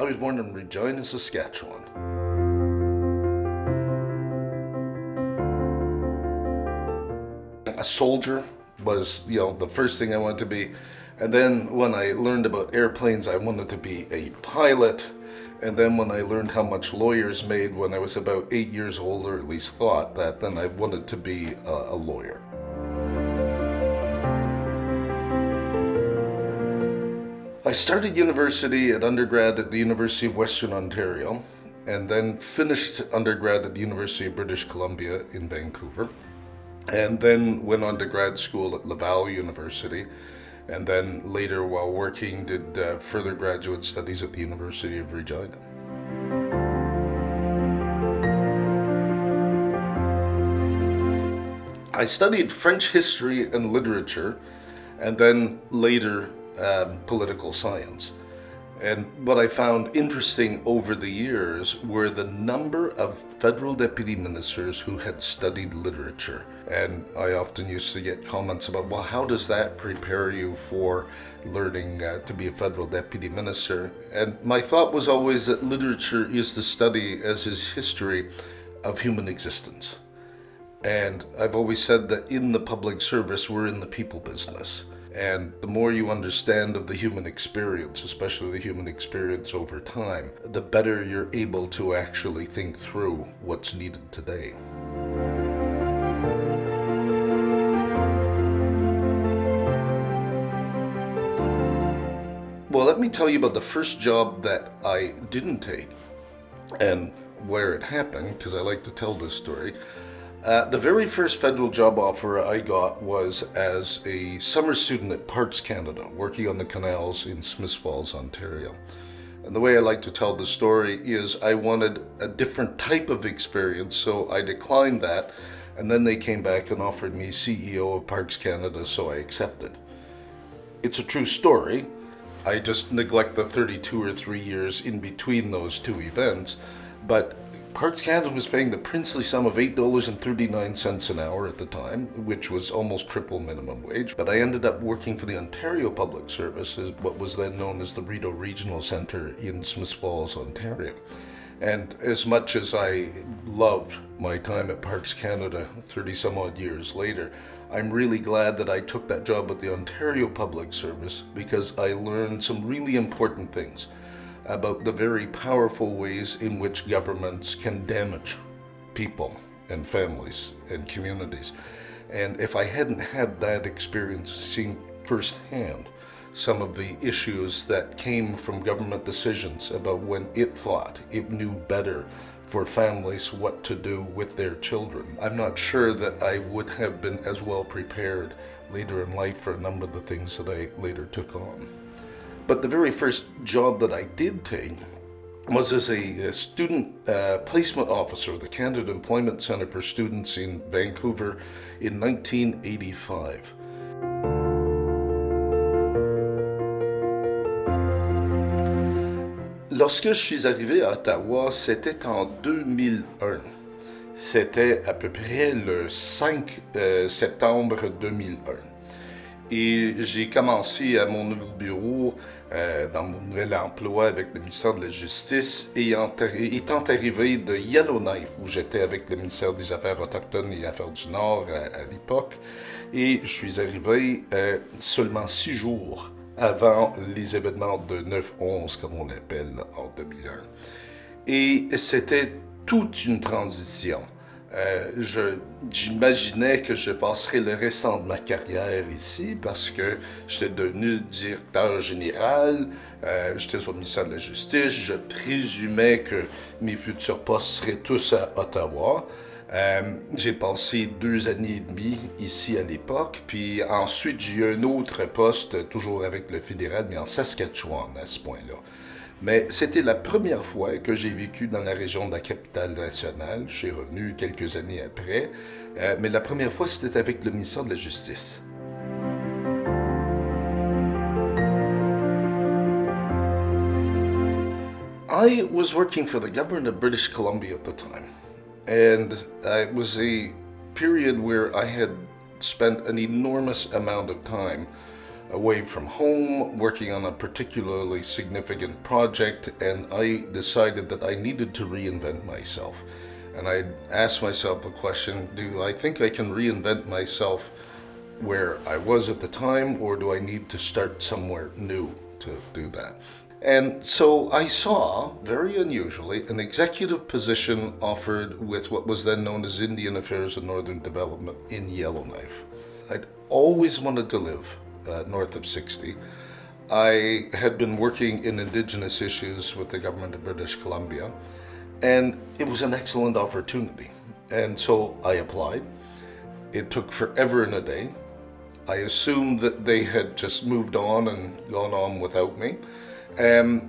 I was born in Regina, Saskatchewan. A soldier was, the first thing I wanted to be. And then when I learned about airplanes, I wanted to be a pilot. And then when I learned how much lawyers made when I was about 8 years old, or at least thought that, then I wanted to be a lawyer. I started university at undergrad at the University of Western Ontario, and then finished undergrad at the University of British Columbia in Vancouver, and then went on to grad school at Laval University, and then later, while working, did further graduate studies at the University of Regina. I studied French history and literature, and then later political science. And what I found interesting over the years were the number of federal deputy ministers who had studied literature. And I often used to get comments about, well, how does that prepare you for learning to be a federal deputy minister? And my thought was always that literature is the study, as is history, of human existence. And I've always said that in the public service, we're in the people business. And the more you understand of the human experience, especially the human experience over time, the better you're able to actually think through what's needed today. Well, let me tell you about the first job that I didn't take and where it happened, because I like to tell this story. The very first federal job offer I got was as a summer student at Parks Canada, working on the canals in Smiths Falls, Ontario. And the way I like to tell the story is I wanted a different type of experience, so I declined that, and then they came back and offered me CEO of Parks Canada, so I accepted. It's a true story. I just neglect the 32 or 3 years in between those two events, but Parks Canada was paying the princely sum of $8.39 an hour at the time, which was almost triple minimum wage. But I ended up working for the Ontario Public Service, what was then known as the Rideau Regional Centre in Smiths Falls, Ontario. And as much as I loved my time at Parks Canada 30 some odd years later, I'm really glad that I took that job at the Ontario Public Service, because I learned some really important things about the very powerful ways in which governments can damage people and families and communities. And if I hadn't had that experience, seeing firsthand some of the issues that came from government decisions about when it thought it knew better for families what to do with their children, I'm not sure that I would have been as well prepared later in life for a number of the things that I later took on. But the very first job that I did take was as a student placement officer at the Canada Employment Centre for Students in Vancouver in 1985. Lorsque je suis arrivé à Ottawa, c'était en 2001. C'était à peu près le 5 septembre 2001. Et j'ai commencé à mon nouveau bureau dans mon nouvel emploi avec le ministère de la Justice, étant arrivé de Yellowknife, où j'étais avec le ministère des Affaires autochtones et Affaires du Nord à l'époque. Et je suis arrivé seulement 6 jours avant les événements de 9/11, comme on l'appelle, en 2001. Et c'était toute une transition. J'imaginais que je passerais le restant de ma carrière ici parce que j'étais devenu directeur général, j'étais au ministère de la Justice, je présumais que mes futurs postes seraient tous à Ottawa. J'ai passé 2 années et demie ici à l'époque, puis ensuite j'ai eu un autre poste, toujours avec le fédéral, mais en Saskatchewan à ce point-là. Mais c'était la première fois que j'ai vécu dans la région de la capitale nationale. Je suis revenu quelques années après, mais la première fois c'était avec le ministère de la Justice. I was working for the government of British Columbia at the time, and it was a period where I had spent an enormous amount of time away from home, working on a particularly significant project, and I decided that I needed to reinvent myself. And I asked myself the question, do I think I can reinvent myself where I was at the time, or do I need to start somewhere new to do that? And so I saw, very unusually, an executive position offered with what was then known as Indian Affairs and Northern Development in Yellowknife. I'd always wanted to live north of 60. I had been working in Indigenous issues with the government of British Columbia, and it was an excellent opportunity. And so I applied. It took forever and a day. I assumed that they had just moved on and gone on without me.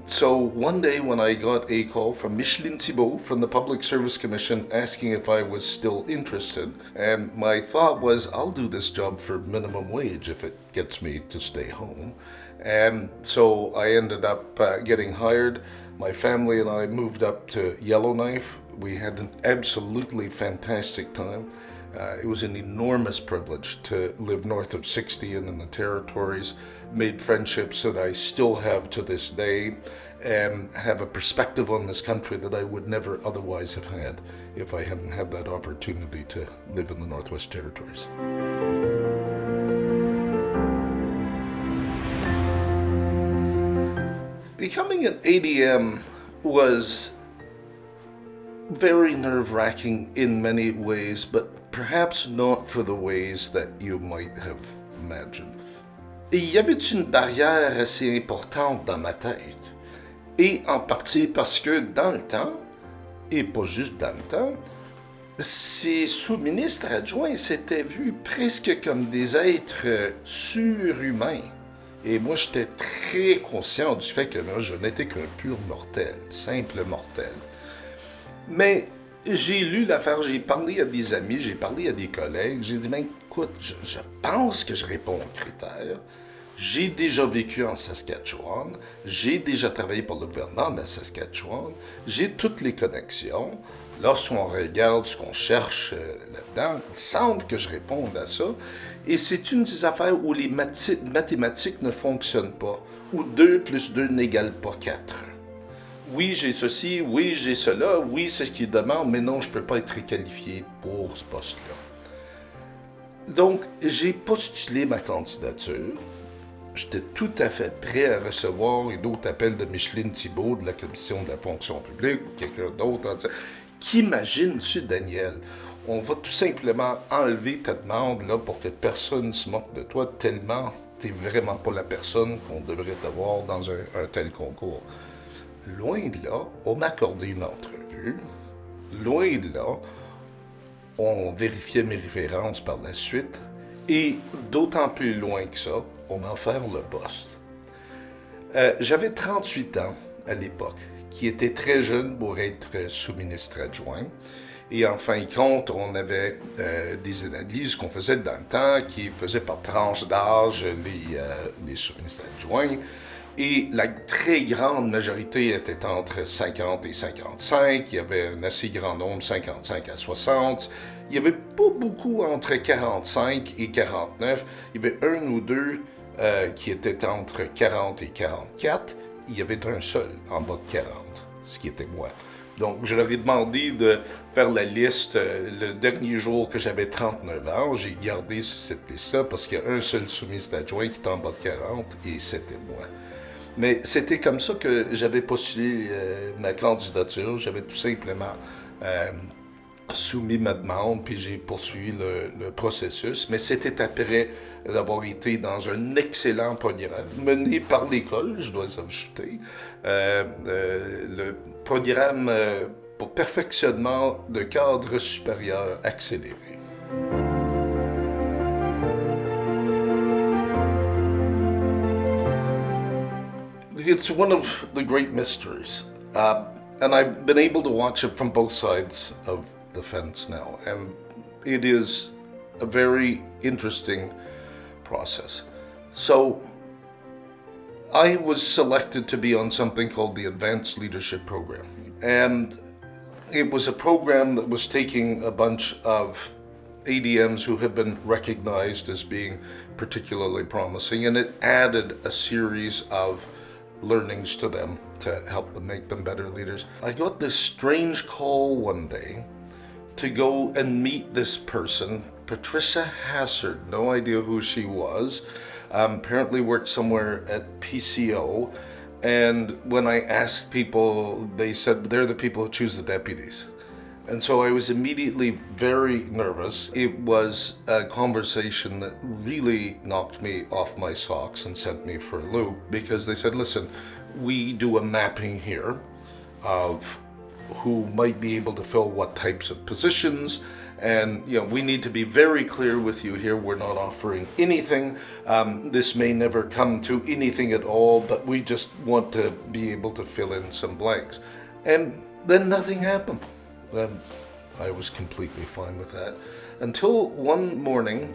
So one day when I got a call from Micheline Thibault from the Public Service Commission asking if I was still interested, and my thought was, I'll do this job for minimum wage if it gets me to stay home. And so I ended up getting hired. My family and I moved up to Yellowknife. We had an absolutely fantastic time. It was an enormous privilege to live north of 60 and in the territories, made friendships that I still have to this day, and have a perspective on this country that I would never otherwise have had if I hadn't had that opportunity to live in the Northwest Territories. Becoming an ADM was very nerve-wracking in many ways, but perhaps not for the ways that you might have imagined. Il y avait une barrière assez importante dans ma tête, et en partie parce que dans le temps, et pas juste dans le temps, ces sous-ministres adjoints s'étaient vus presque comme des êtres surhumains. Et moi, j'étais très conscient du fait que moi, je n'étais qu'un pur mortel, simple mortel. Mais j'ai lu l'affaire, j'ai parlé à des amis, j'ai parlé à des collègues, j'ai dit, ben écoute, je pense que je réponds aux critères. J'ai déjà vécu en Saskatchewan, j'ai déjà travaillé pour le gouvernement de la Saskatchewan, j'ai toutes les connexions. Lorsqu'on regarde ce qu'on cherche là-dedans, il semble que je réponde à ça. Et c'est une des affaires où les mathématiques ne fonctionnent pas, où 2 plus 2 n'égale pas 4. Oui, j'ai ceci, oui, j'ai cela, oui, c'est ce qu'ils demandent, mais non, je ne peux pas être qualifié pour ce poste-là. Donc, j'ai postulé ma candidature. J'étais tout à fait prêt à recevoir un autre appel de Micheline Thibault de la Commission de la fonction publique ou quelqu'un d'autre en disant « Qu'imagines-tu, Daniel? On va tout simplement enlever ta demande là, pour que personne ne se moque de toi tellement tu n'es vraiment pas la personne qu'on devrait avoir dans un tel concours. » Loin de là, on m'a accordé une entrevue. Loin de là, on vérifiait mes références par la suite. Et d'autant plus loin que ça, on m'a offert le poste. J'avais 38 ans à l'époque, qui était très jeune pour être sous-ministre adjoint. Et en fin de compte, on avait des analyses qu'on faisait dans le temps, qui faisaient par tranche d'âge les sous-ministres adjoints. Et la très grande majorité était entre 50 et 55. Il y avait un assez grand nombre, 55 à 60. Il n'y avait pas beaucoup entre 45 et 49. Il y avait un ou deux qui étaient entre 40 et 44. Il y avait un seul en bas de 40, ce qui était moi. Donc, je leur ai demandé de faire la liste le dernier jour que j'avais 39 ans. J'ai gardé cette liste-là parce qu'il y a un seul soumis adjoint qui est en bas de 40 et c'était moi. Mais c'était comme ça que j'avais postulé ma candidature. J'avais tout simplement soumis ma demande, puis j'ai poursuivi le processus. Mais c'était après d'avoir été dans un excellent programme mené par l'école, je dois ajouter, le programme pour perfectionnement de cadre supérieur accéléré. It's one of the great mysteries, and I've been able to watch it from both sides of the fence now, and it is a very interesting process. So, I was selected to be on something called the Advanced Leadership Program, and it was a program that was taking a bunch of ADMs who have been recognized as being particularly promising, and it added a series of learnings to them to help them make them better leaders. I got this strange call one day to go and meet this person, Patricia Hassard. No idea who she was. Apparently worked somewhere at PCO. And when I asked people, they said they're the people who choose the deputies. And so I was immediately very nervous. It was a conversation that really knocked me off my socks and sent me for a loop, because they said, listen, we do a mapping here of who might be able to fill what types of positions, and we need to be very clear with you here. We're not offering anything. This may never come to anything at all, but we just want to be able to fill in some blanks. And then nothing happened. And I was completely fine with that. Until one morning,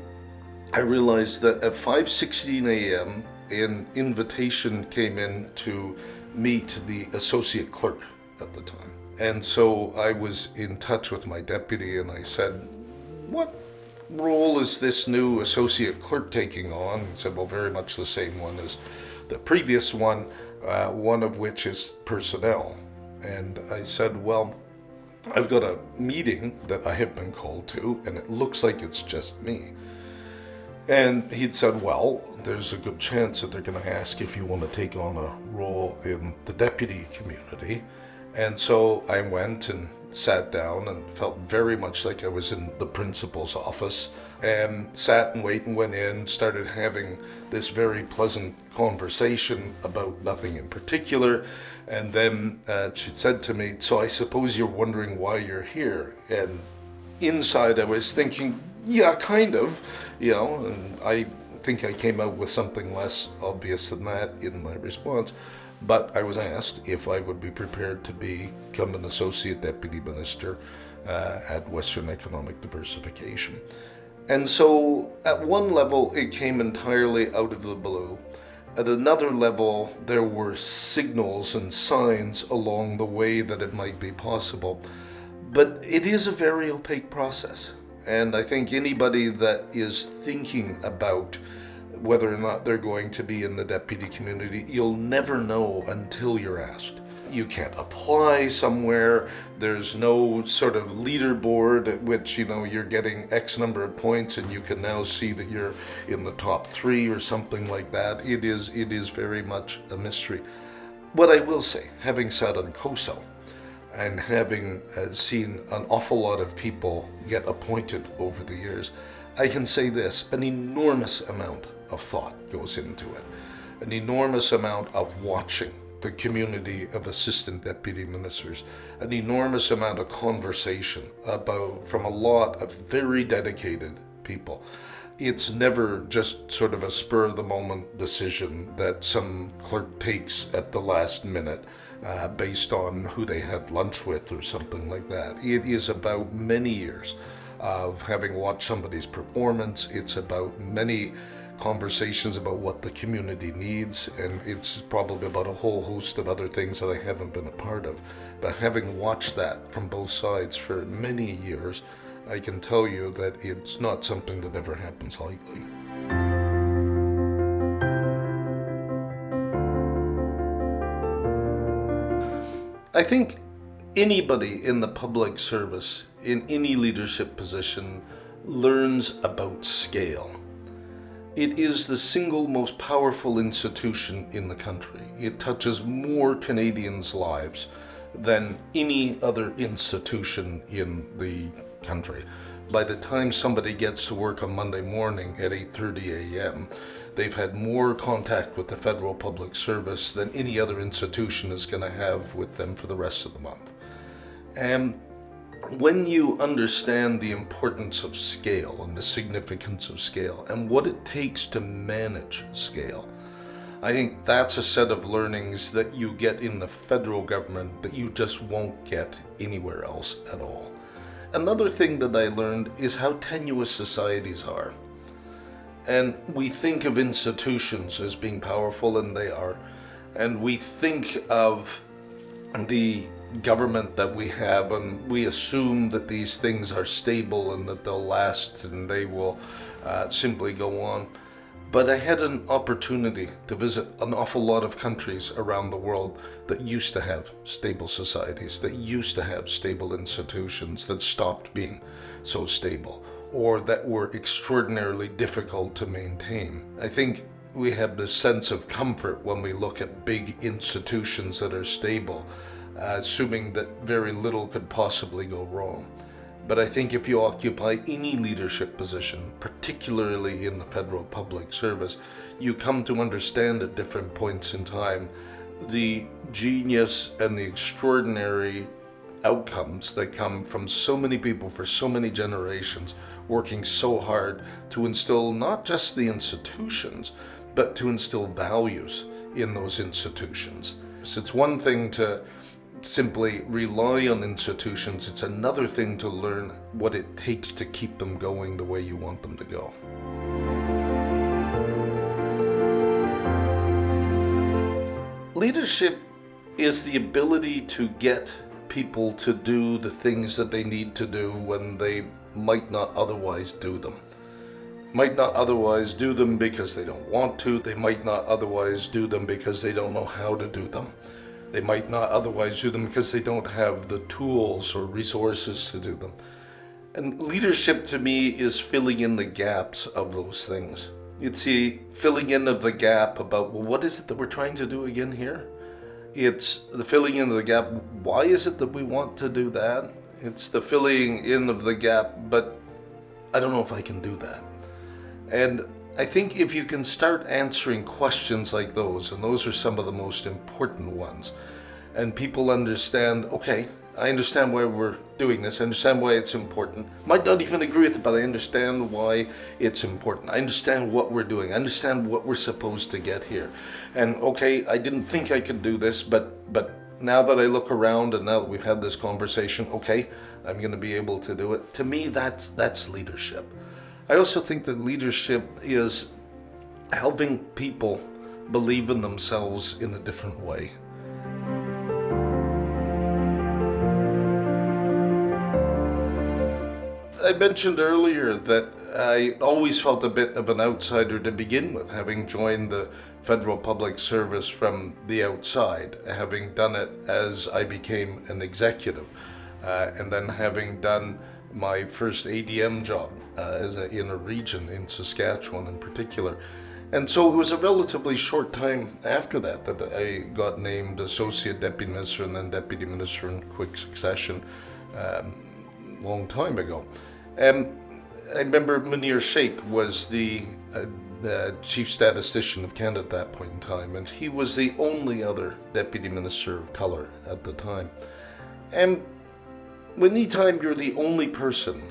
I realized that at 5:16 a.m., an invitation came in to meet the associate clerk at the time. And so I was in touch with my deputy, and I said, what role is this new associate clerk taking on? He said, well, very much the same one as the previous one, one of which is personnel. And I said, well, I've got a meeting that I have been called to, and it looks like it's just me. And he'd said, well, there's a good chance that they're going to ask if you want to take on a role in the deputy community. And so I went and sat down and felt very much like I was in the principal's office, and sat and waited and went in, started having this very pleasant conversation about nothing in particular. And then she said to me, so I suppose you're wondering why you're here? And inside I was thinking, yeah, kind of, and I think I came out with something less obvious than that in my response. But I was asked if I would be prepared to become an associate deputy minister at Western Economic Diversification. And so at one level, it came entirely out of the blue. At another level, there were signals and signs along the way that it might be possible. But it is a very opaque process. And I think anybody that is thinking about whether or not they're going to be in the deputy community, you'll never know until you're asked. You can't apply somewhere. There's no sort of leaderboard at which, you're getting X number of points and you can now see that you're in the top 3 or something like that. It is very much a mystery. What I will say, having sat on COSO and having seen an awful lot of people get appointed over the years, I can say this: an enormous amount of thought goes into it, an enormous amount of watching the community of assistant deputy ministers, an enormous amount of conversation from a lot of very dedicated people. It's never just sort of a spur of the moment decision that some clerk takes at the last minute based on who they had lunch with or something like that. It is about many years of having watched somebody's performance. It's about many conversations about what the community needs, and it's probably about a whole host of other things that I haven't been a part of. But having watched that from both sides for many years, I can tell you that it's not something that ever happens lightly. I think anybody in the public service, in any leadership position, learns about scale. It is the single most powerful institution in the country. It touches more Canadians' lives than any other institution in the country. By the time somebody gets to work on Monday morning at 8:30 a.m., they've had more contact with the federal public service than any other institution is going to have with them for the rest of the month. And when you understand the importance of scale and the significance of scale and what it takes to manage scale, I think that's a set of learnings that you get in the federal government that you just won't get anywhere else at all. Another thing that I learned is how tenuous societies are. And we think of institutions as being powerful, and they are. And we think of the government that we have, and we assume that these things are stable and that they'll last and they will simply go on. But I had an opportunity to visit an awful lot of countries around the world that used to have stable societies, that used to have stable institutions, that stopped being so stable, or that were extraordinarily difficult to maintain. I think we have this sense of comfort when we look at big institutions that are stable, assuming that very little could possibly go wrong. But I think if you occupy any leadership position, particularly in the federal public service, you come to understand at different points in time the genius and the extraordinary outcomes that come from so many people for so many generations working so hard to instill not just the institutions, but to instill values in those institutions. So it's one thing to simply rely on institutions, it's another thing to learn what it takes to keep them going the way you want them to go. Leadership is the ability to get people to do the things that they need to do when they might not otherwise do them. Might not otherwise do them because they don't want to, they might not otherwise do them because they don't know how to do them. They might not otherwise do them because they don't have the tools or resources to do them. And leadership to me is filling in the gaps of those things. It's the filling in of the gap about, well, what is it that we're trying to do again here? It's the filling in of the gap, why is it that we want to do that? It's the filling in of the gap, but I don't know if I can do that. And I think if you can start answering questions like those, and those are some of the most important ones, and people understand, okay, I understand why we're doing this, I understand why it's important. Might not even agree with it, but I understand why it's important. I understand what we're doing. I understand what we're supposed to get here. And okay, I didn't think I could do this, but now that I look around and now that we've had this conversation, okay, I'm going to be able to do it. To me, that's leadership. I also think that leadership is helping people believe in themselves in a different way. I mentioned earlier that I always felt a bit of an outsider to begin with, having joined the federal public service from the outside, having done it as I became an executive, and then having done my first ADM job in a region in Saskatchewan in particular. And so it was a relatively short time after that I got named Associate Deputy Minister and then Deputy Minister in quick succession, long time ago. I remember Munir Sheikh was the Chief Statistician of Canada at that point in time, and he was the only other Deputy Minister of Colour at the time. And anytime you're the only person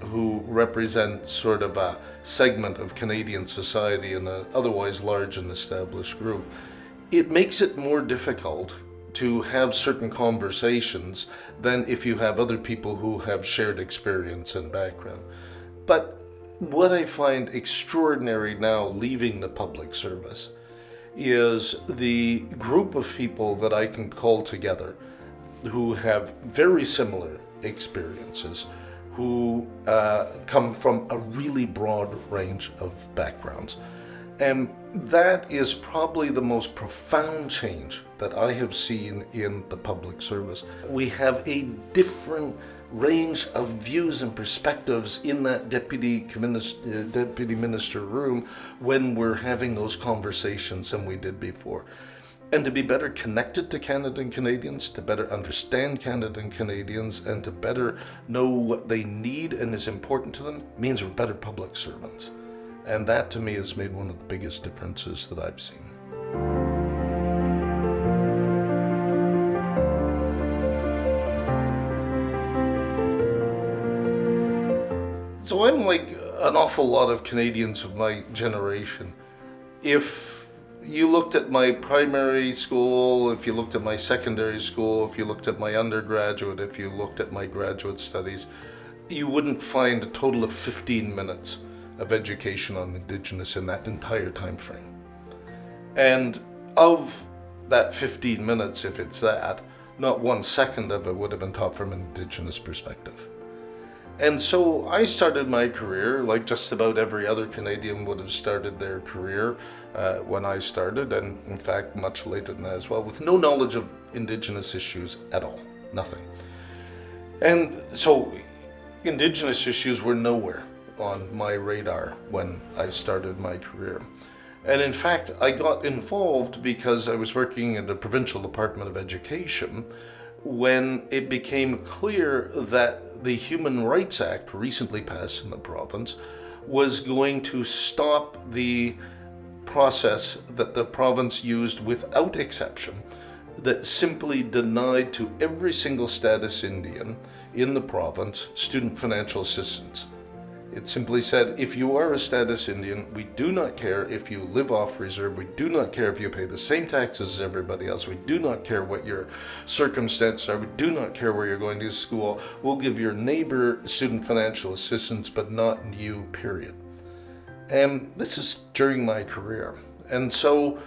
who represents sort of a segment of Canadian society in an otherwise large and established group, it makes it more difficult to have certain conversations than if you have other people who have shared experience and background. But what I find extraordinary now leaving the public service is the group of people that I can call together who have very similar experiences, who come from a really broad range of backgrounds. And that is probably the most profound change that I have seen in the public service. We have a different range of views and perspectives in that deputy minister room when we're having those conversations than we did before. And to be better connected to Canada and Canadians, to better understand Canada and Canadians, and to better know what they need and is important to them means we're better public servants. And that to me has made one of the biggest differences that I've seen. So I'm like an awful lot of Canadians of my generation. If you looked at my primary school, if you looked at my secondary school, if you looked at my undergraduate, if you looked at my graduate studies, you wouldn't find a total of 15 minutes of education on Indigenous in that entire time frame. And of that 15 minutes, if it's that, not 1 second of it would have been taught from an Indigenous perspective. And so I started my career like just about every other Canadian would have started their career when I started, and in fact much later than that as well, with no knowledge of Indigenous issues at all, nothing. And so Indigenous issues were nowhere on my radar when I started my career. And in fact, I got involved because I was working in the Provincial Department of Education when it became clear that the Human Rights Act, recently passed in the province, was going to stop the process that the province used without exception, that simply denied to every single status Indian in the province student financial assistance. It simply said, if you are a status Indian, we do not care if you live off reserve, we do not care if you pay the same taxes as everybody else, we do not care what your circumstances are, we do not care where you're going to school, we'll give your neighbor student financial assistance, but not you, period. And this is during my career. And so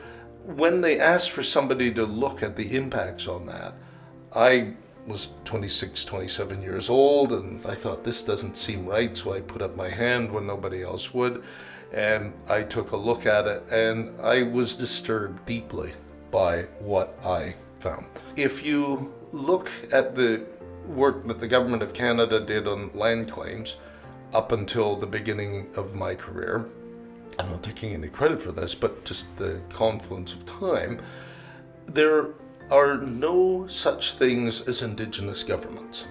when they asked for somebody to look at the impacts on that, I was 26, 27 years old, and I thought this doesn't seem right, so I put up my hand when nobody else would, and I took a look at it, and I was disturbed deeply by what I found. If you look at the work that the Government of Canada did on land claims up until the beginning of my career, I'm not taking any credit for this, but just the confluence of time, there are no such things as Indigenous governments.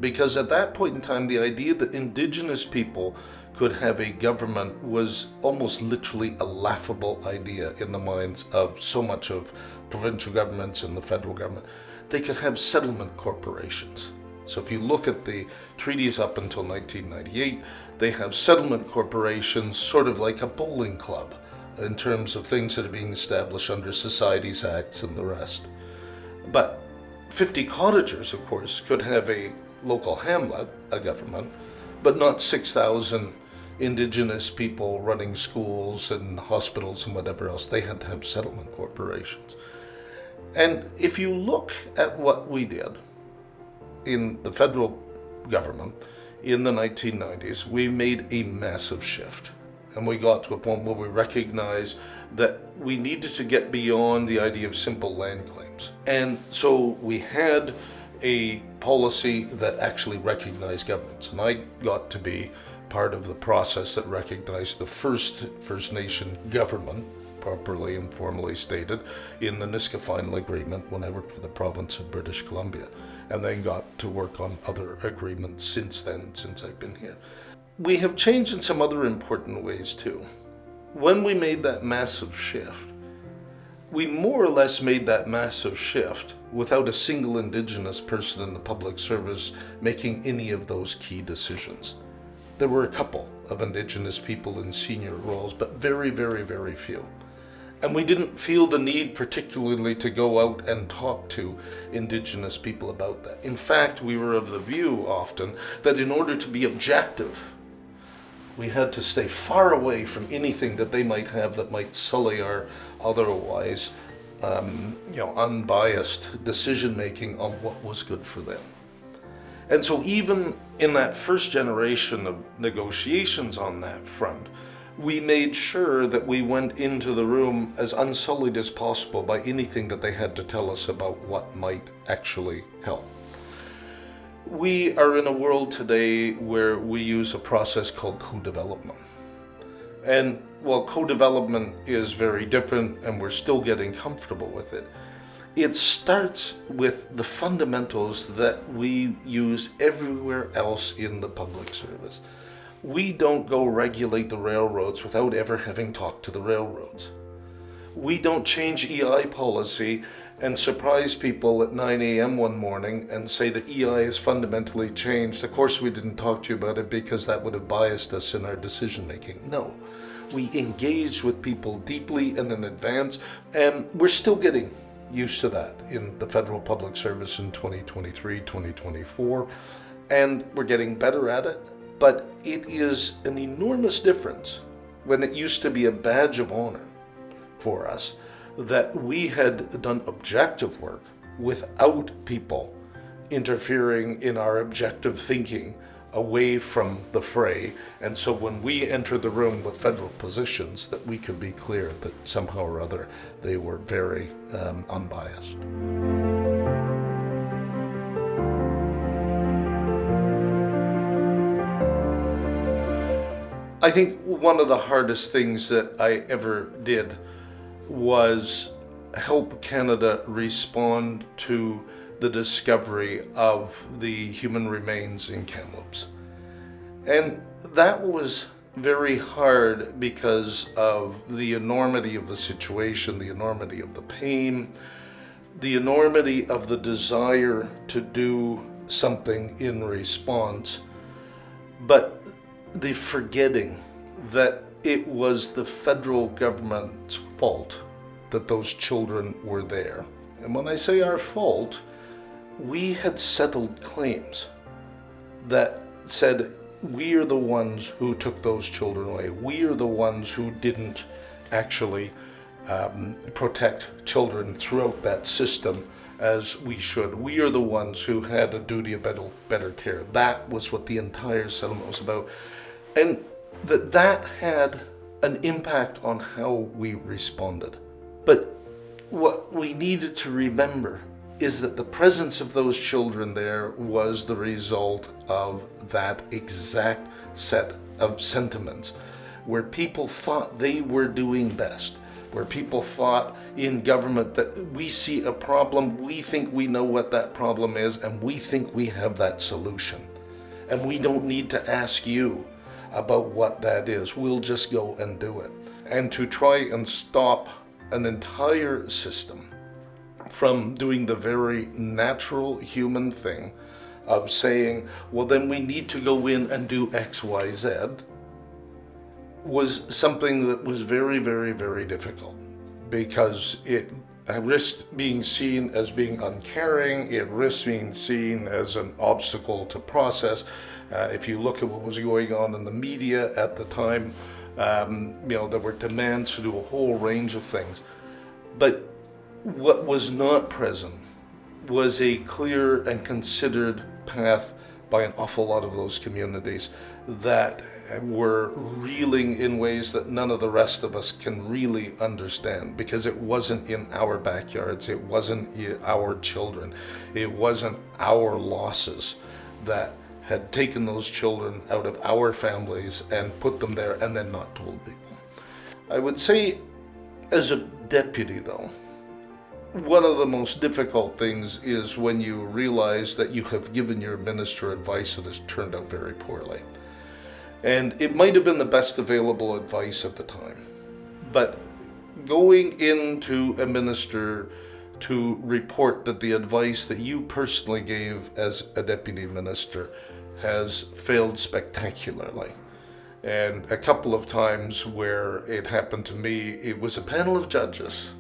Because at that point in time, the idea that Indigenous people could have a government was almost literally a laughable idea in the minds of so much of provincial governments and the federal government. They could have settlement corporations. So if you look at the treaties up until 1998, they have settlement corporations sort of like a bowling club in terms of things that are being established under Societies Acts and the rest. But 50 cottagers, of course, could have a local hamlet, a government, but not 6,000 Indigenous people running schools and hospitals and whatever else. They had to have settlement corporations. And if you look at what we did in the federal government in the 1990s, we made a massive shift. And we got to a point where we recognized that we needed to get beyond the idea of simple land claims. And so we had a policy that actually recognized governments. And I got to be part of the process that recognized the first First Nation government, properly and formally stated, in the Nisga'a Final Agreement when I worked for the province of British Columbia. And then got to work on other agreements since then, since I've been here. We have changed in some other important ways too. When we made that massive shift, we more or less made that massive shift without a single Indigenous person in the public service making any of those key decisions. There were a couple of Indigenous people in senior roles, but very, very, very few. And we didn't feel the need particularly to go out and talk to Indigenous people about that. In fact, we were of the view often that in order to be objective, we had to stay far away from anything that they might have that might sully our otherwise unbiased decision-making on what was good for them. And so even in that first generation of negotiations on that front, we made sure that we went into the room as unsullied as possible by anything that they had to tell us about what might actually help. We are in a world today where we use a process called co-development. And while co-development is very different and we're still getting comfortable with it, it starts with the fundamentals that we use everywhere else in the public service. We don't go regulate the railroads without ever having talked to the railroads. We don't change EI policy and surprise people at 9 a.m. one morning and say that EI is fundamentally changed. Of course, we didn't talk to you about it because that would have biased us in our decision making. No, we engage with people deeply and in advance, and we're still getting used to that in the federal public service in 2023, 2024, and we're getting better at it. But it is an enormous difference when it used to be a badge of honor for us that we had done objective work without people interfering in our objective thinking away from the fray. And so when we enter the room with federal positions, that we could be clear that somehow or other they were very unbiased. I think one of the hardest things that I ever did was help Canada respond to the discovery of the human remains in Kamloops. And that was very hard because of the enormity of the situation, the enormity of the pain, the enormity of the desire to do something in response, but the forgetting that it was the federal government's fault that those children were there. And when I say our fault, we had settled claims that said we are the ones who took those children away. We are the ones who didn't actually protect children throughout that system as we should. We are the ones who had a duty of better care. That was what the entire settlement was about. And that had an impact on how we responded. But what we needed to remember is that the presence of those children there was the result of that exact set of sentiments, where people thought they were doing best, where people thought in government that we see a problem, we think we know what that problem is, and we think we have that solution. And we don't need to ask you about what that is. We'll just go and do it. And to try and stop an entire system from doing the very natural human thing of saying, well, then we need to go in and do X, Y, Z, was something that was very, very, very difficult, because it risked being seen as being uncaring. It risked being seen as an obstacle to process. If you look at what was going on in the media at the time, there were demands to do a whole range of things. But what was not present was a clear and considered path by an awful lot of those communities that were reeling in ways that none of the rest of us can really understand, because it wasn't in our backyards, it wasn't our children, it wasn't our losses that had taken those children out of our families and put them there and then not told people. I would say, as a deputy though, one of the most difficult things is when you realize that you have given your minister advice that has turned out very poorly. And it might have been the best available advice at the time, but going into a minister to report that the advice that you personally gave as a deputy minister has failed spectacularly. And a couple of times where it happened to me, it was a panel of judges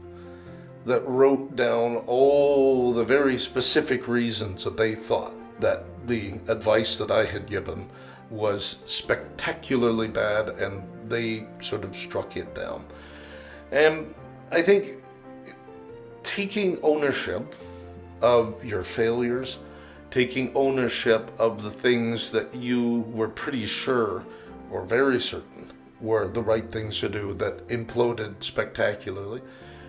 that wrote down all the very specific reasons that they thought that the advice that I had given was spectacularly bad, and they sort of struck it down. And I think taking ownership of your failures, taking ownership of the things that you were pretty sure or very certain were the right things to do that imploded spectacularly.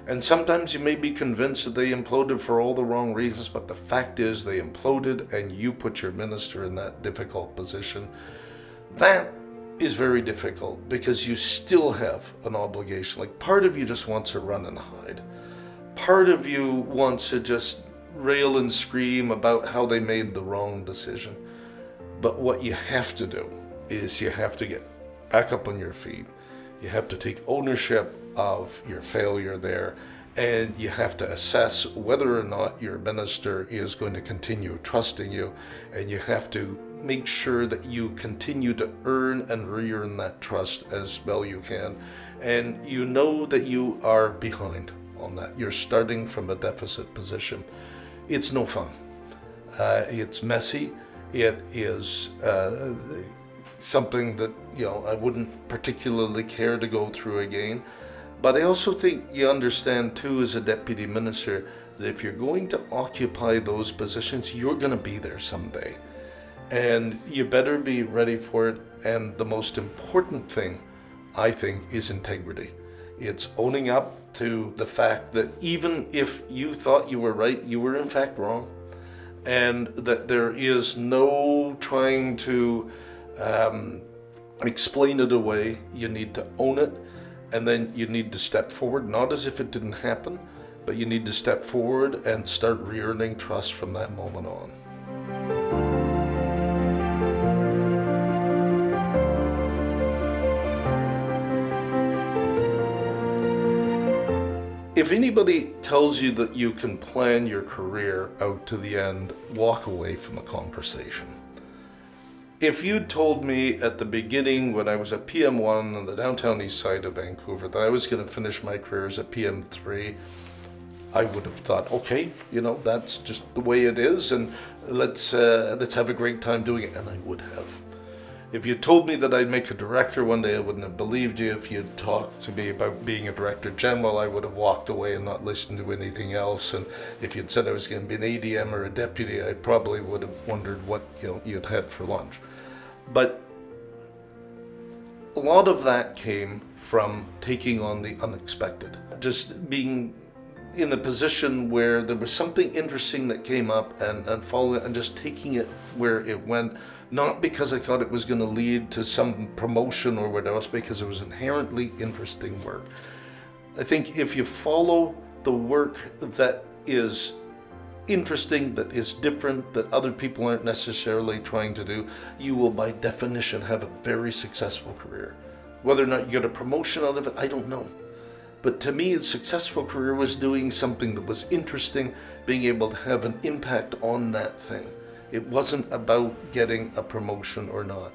And sometimes you may be convinced that they imploded for all the wrong reasons, but the fact is they imploded and you put your minister in that difficult position. That is very difficult because you still have an obligation. Like, part of you just wants to run and hide. Part of you wants to just rail and scream about how they made the wrong decision. But what you have to do is you have to get back up on your feet. You have to take ownership of your failure there, and you have to assess whether or not your minister is going to continue trusting you, and you have to make sure that you continue to earn and re-earn that trust as well you can. And you know that you are behind on that. You're starting from a deficit position. It's no fun. It's messy. It is something that I wouldn't particularly care to go through again. But I also think you understand too, as a deputy minister, that if you're going to occupy those positions, you're going to be there someday. And you better be ready for it. And the most important thing, I think, is integrity. It's owning up to the fact that even if you thought you were right, you were in fact wrong. And that there is no trying to explain it away. You need to own it. And then you need to step forward, not as if it didn't happen, but you need to step forward and start re-earning trust from that moment on. If anybody tells you that you can plan your career out to the end, walk away from the conversation. If you'd told me at the beginning when I was at PM1 on the downtown east side of Vancouver that I was going to finish my career as a PM3, I would have thought, okay, that's just the way it is, and let's have a great time doing it, and I would have. If you told me that I'd make a director one day, I wouldn't have believed you. If you'd talked to me about being a director general, I would have walked away and not listened to anything else. And if you'd said I was going to be an ADM or a deputy, I probably would have wondered what you'd had for lunch. But a lot of that came from taking on the unexpected. Just being in a position where there was something interesting that came up and following it and just taking it where it went. Not because I thought it was going to lead to some promotion or whatever else, because it was inherently interesting work. I think if you follow the work that is interesting, that is different, that other people aren't necessarily trying to do, you will by definition have a very successful career. Whether or not you get a promotion out of it, I don't know. But to me, a successful career was doing something that was interesting, being able to have an impact on that thing. It wasn't about getting a promotion or not.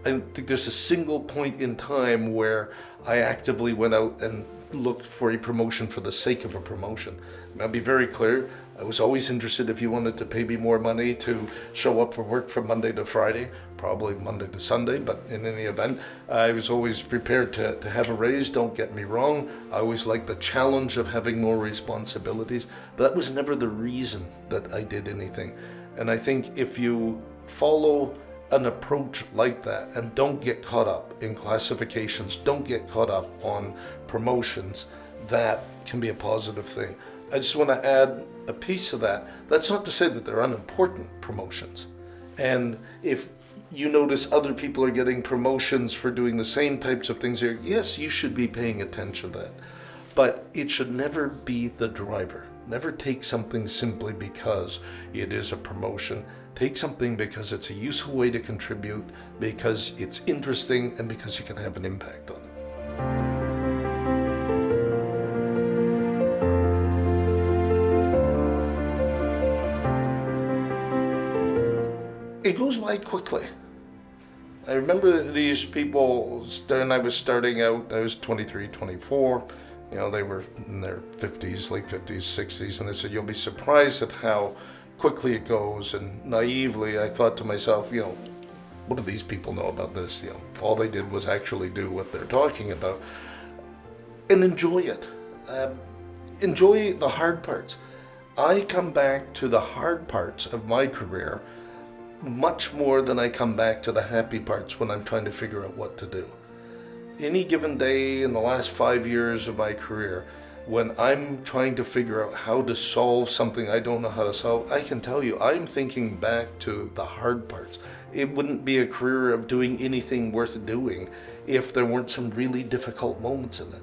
I don't think there's a single point in time where I actively went out and looked for a promotion for the sake of a promotion. And I'll be very clear, I was always interested if you wanted to pay me more money to show up for work from Monday to Friday, probably Monday to Sunday, but in any event, I was always prepared to have a raise, don't get me wrong. I always liked the challenge of having more responsibilities, but that was never the reason that I did anything. And I think if you follow an approach like that and don't get caught up in classifications, don't get caught up on promotions, that can be a positive thing. I just want to add a piece of that. That's not to say that they're unimportant promotions. And if you notice other people are getting promotions for doing the same types of things here, yes, you should be paying attention to that. But it should never be the driver. Never take something simply because it is a promotion. Take something because it's a useful way to contribute, because it's interesting, and because you can have an impact on it. It goes by quickly. I remember these people, when I was starting out, I was 23, 24, they were in their 50s, late 50s, 60s, and they said, you'll be surprised at how quickly it goes. And naively, I thought to myself, what do these people know about this? All they did was actually do what they're talking about. And enjoy it. Enjoy the hard parts. I come back to the hard parts of my career much more than I come back to the happy parts when I'm trying to figure out what to do. Any given day in the last 5 years of my career, when I'm trying to figure out how to solve something I don't know how to solve, I can tell you, I'm thinking back to the hard parts. It wouldn't be a career of doing anything worth doing if there weren't some really difficult moments in it.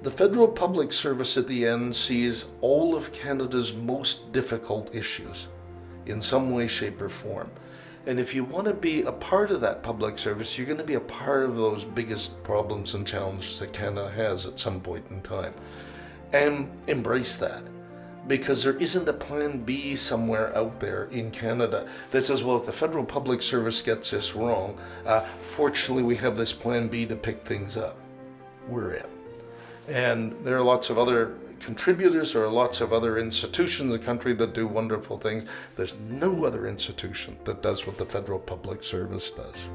The Federal Public Service at the end sees all of Canada's most difficult issues in some way, shape, or form. And if you want to be a part of that public service, you're going to be a part of those biggest problems and challenges that Canada has at some point in time. And embrace that. Because there isn't a plan B somewhere out there in Canada that says, well, if the Federal Public Service gets this wrong, fortunately we have this plan B to pick things up. We're in. And there are lots of other contributors, there are lots of other institutions in the country that do wonderful things. There's no other institution that does what the Federal Public Service does.